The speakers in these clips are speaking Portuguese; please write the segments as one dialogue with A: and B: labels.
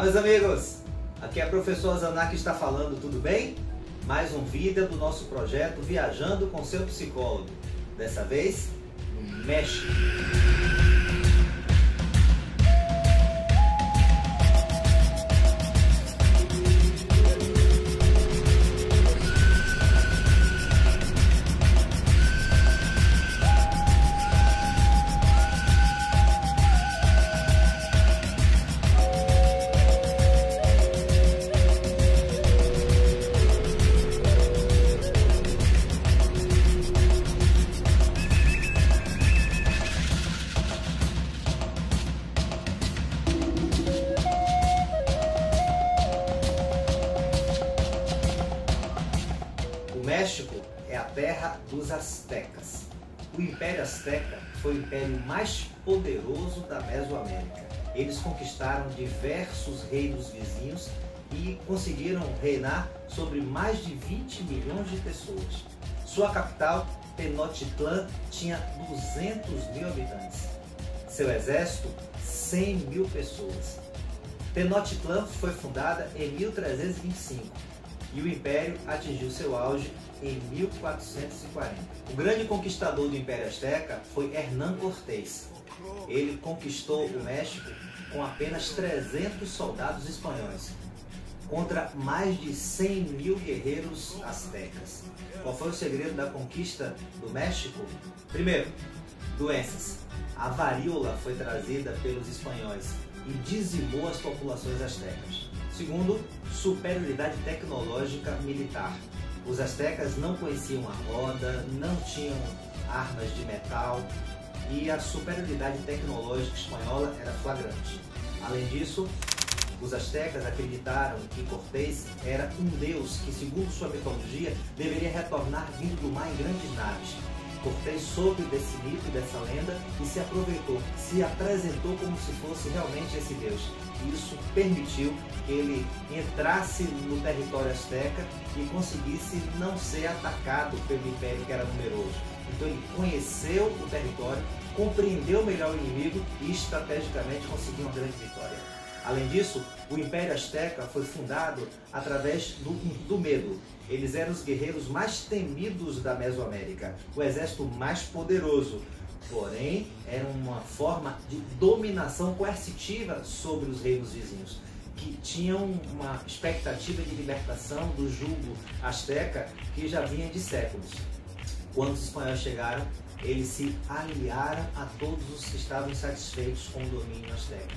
A: meus amigos, aqui é o professor Zaná que está falando, tudo bem? Mais um vídeo do nosso projeto Viajando com seu Psicólogo, dessa vez no México. O México é a terra dos Aztecas. O Império Azteca foi o império mais poderoso da Mesoamérica. Eles conquistaram diversos reinos vizinhos e conseguiram reinar sobre mais de 20 milhões de pessoas. Sua capital, Tenochtitlán, tinha 200 mil habitantes. Seu exército, 100 mil pessoas. Tenochtitlán foi fundada em 1325. E o Império atingiu seu auge em 1440. O grande conquistador do Império Azteca foi Hernán Cortés. Ele conquistou o México com apenas 300 soldados espanhóis, contra mais de 100 mil guerreiros aztecas. Qual foi o segredo da conquista do México? Primeiro, doenças. A varíola foi trazida pelos espanhóis e dizimou as populações aztecas. Segundo, superioridade tecnológica militar. Os aztecas não conheciam a roda, não tinham armas de metal e a superioridade tecnológica espanhola era flagrante. Além disso, os aztecas acreditaram que Cortés era um deus que, segundo sua mitologia, deveria retornar vindo do mar em grandes naves. Cortés soube desse mito, dessa lenda e se aproveitou, se apresentou como se fosse realmente esse deus. Isso permitiu que ele entrasse no território azteca e conseguisse não ser atacado pelo império que era numeroso. Então ele conheceu o território, compreendeu melhor o inimigo e estrategicamente conseguiu uma grande vitória. Além disso, o Império Azteca foi fundado através do medo. Eles eram os guerreiros mais temidos da Mesoamérica, o exército mais poderoso. Porém, era uma forma de dominação coercitiva sobre os reinos vizinhos, que tinham uma expectativa de libertação do jugo azteca que já vinha de séculos. Quando os espanhóis chegaram, eles se aliaram a todos os que estavam insatisfeitos com o domínio azteca.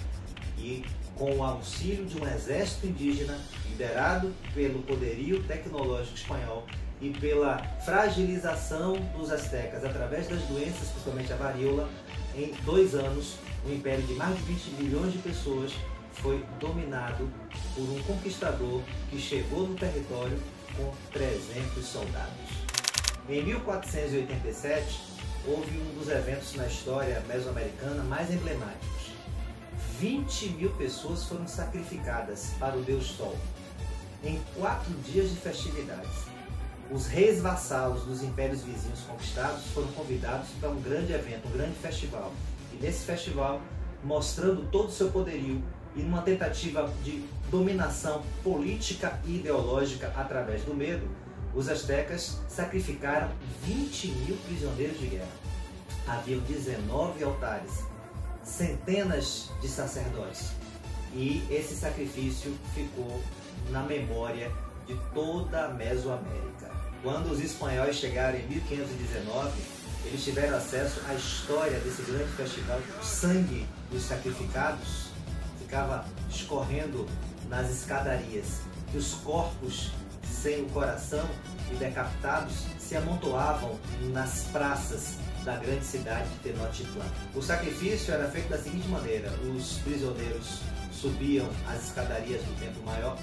A: E com o auxílio de um exército indígena liderado pelo poderio tecnológico espanhol e pela fragilização dos aztecas através das doenças, principalmente a varíola, em 2 anos, um império de mais de 20 milhões de pessoas foi dominado por um conquistador que chegou no território com 300 soldados. Em 1487, houve um dos eventos na história mesoamericana mais emblemáticos. 20 mil pessoas foram sacrificadas para o Deus Sol em 4 dias de festividades. Os reis vassalos dos impérios vizinhos conquistados foram convidados para um grande evento, um grande festival. E nesse festival, mostrando todo o seu poderio e numa tentativa de dominação política e ideológica através do medo, os aztecas sacrificaram 20 mil prisioneiros de guerra. Haviam 19 altares, centenas de sacerdotes, e esse sacrifício ficou na memória de toda a Mesoamérica. Quando os espanhóis chegaram em 1519, eles tiveram acesso à história desse grande festival. O sangue dos sacrificados ficava escorrendo nas escadarias, e os corpos sem o coração e decapitados se amontoavam nas praças da grande cidade de Tenochtitlán. O sacrifício era feito da seguinte maneira: os prisioneiros subiam as escadarias do Templo Maior,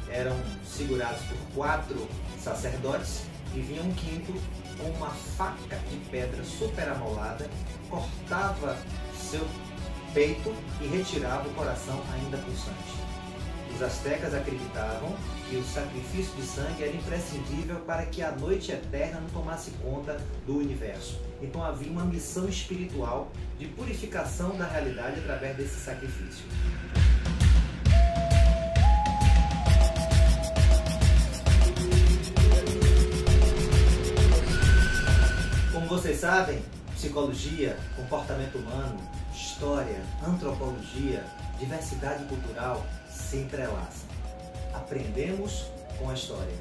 A: eram segurados por 4 sacerdotes e vinha um quinto com uma faca de pedra super amolada, cortava seu peito e retirava o coração ainda pulsante. Os aztecas acreditavam que o sacrifício de sangue era imprescindível para que a noite eterna não tomasse conta do universo. Então havia uma missão espiritual de purificação da realidade através desse sacrifício. vocês sabem, psicologia, comportamento humano, história, antropologia, diversidade cultural se entrelaçam. Aprendemos com a história.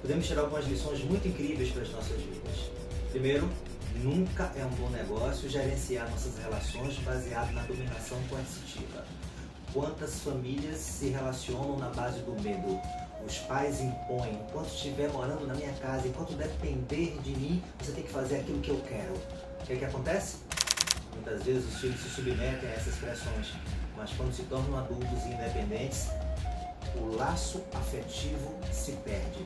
A: Podemos tirar algumas lições muito incríveis para as nossas vidas. Primeiro, nunca é um bom negócio gerenciar nossas relações baseado na dominação coercitiva. Quantas famílias se relacionam na base do medo? Os pais impõem, enquanto estiver morando na minha casa, enquanto depender de mim, você tem que fazer aquilo que eu quero. O que é que acontece? Muitas vezes os filhos se submetem a essas pressões, mas quando se tornam adultos e independentes, o laço afetivo se perde.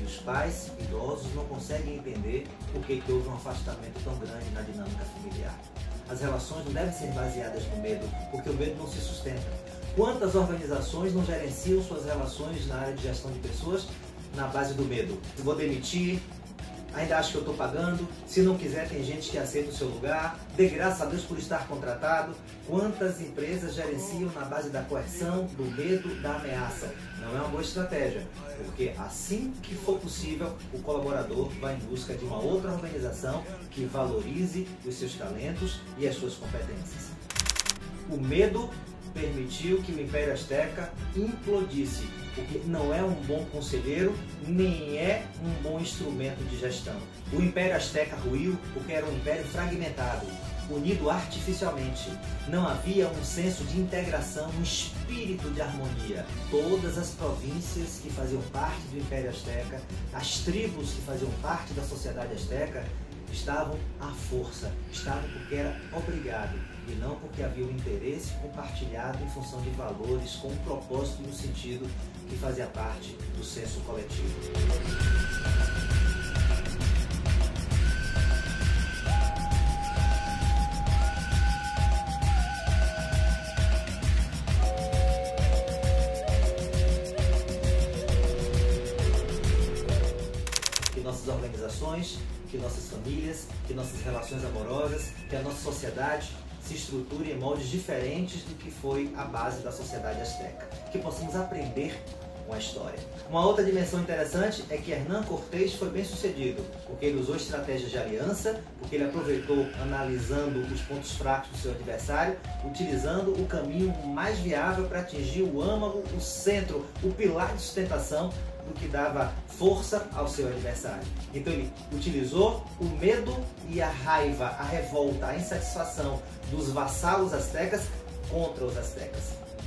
A: E os pais idosos não conseguem entender por que houve um afastamento tão grande na dinâmica familiar. As relações não devem ser baseadas no medo, porque o medo não se sustenta. Quantas organizações não gerenciam suas relações na área de gestão de pessoas na base do medo? Vou demitir, ainda acho que eu estou pagando, se não quiser tem gente que aceita o seu lugar, dê graças a Deus por estar contratado. Quantas empresas gerenciam na base da coerção, do medo, da ameaça? Não é uma boa estratégia, porque assim que for possível, o colaborador vai em busca de uma outra organização que valorize os seus talentos e as suas competências. O medo permitiu que o Império Azteca implodisse, porque não é um bom conselheiro, nem é um bom instrumento de gestão. O Império Azteca ruiu porque era um império fragmentado, unido artificialmente. Não havia um senso de integração, um espírito de harmonia. Todas as províncias que faziam parte do Império Azteca, as tribos que faziam parte da sociedade azteca, estavam à força, estavam porque era obrigado e não porque havia um interesse compartilhado em função de valores com um propósito e um sentido que fazia parte do senso coletivo. Que nossas organizações, que nossas famílias, que nossas relações amorosas, que a nossa sociedade se estruture em moldes diferentes do que foi a base da sociedade azteca. Que possamos aprender com a história. Uma outra dimensão interessante é que Hernán Cortés foi bem sucedido, porque ele usou estratégias de aliança, porque ele aproveitou analisando os pontos fracos do seu adversário, utilizando o caminho mais viável para atingir o âmago, o centro, o pilar de sustentação do que dava força ao seu adversário. Então ele utilizou o medo e a raiva, a revolta, a insatisfação dos vassalos astecas contra os astecas.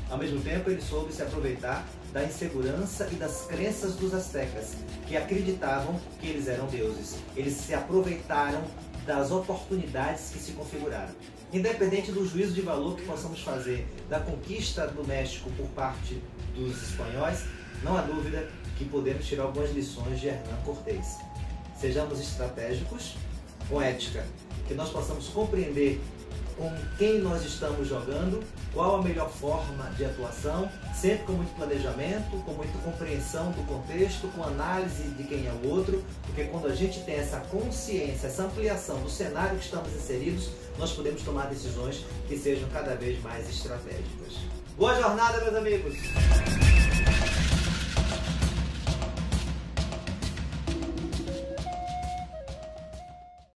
A: Ao mesmo tempo ele soube se aproveitar da insegurança e das crenças dos astecas, que acreditavam que eles eram deuses. Eles se aproveitaram das oportunidades que se configuraram. Independente do juízo de valor que possamos fazer da conquista do México por parte dos espanhóis, não há dúvida que podemos tirar algumas lições de Hernán Cortés. Sejamos estratégicos, com ética, que nós possamos compreender com quem nós estamos jogando, qual a melhor forma de atuação, sempre com muito planejamento, com muita compreensão do contexto, com análise de quem é o outro, porque quando a gente tem essa consciência, essa ampliação do cenário que estamos inseridos, nós podemos tomar decisões que sejam cada vez mais estratégicas. Boa jornada, meus amigos!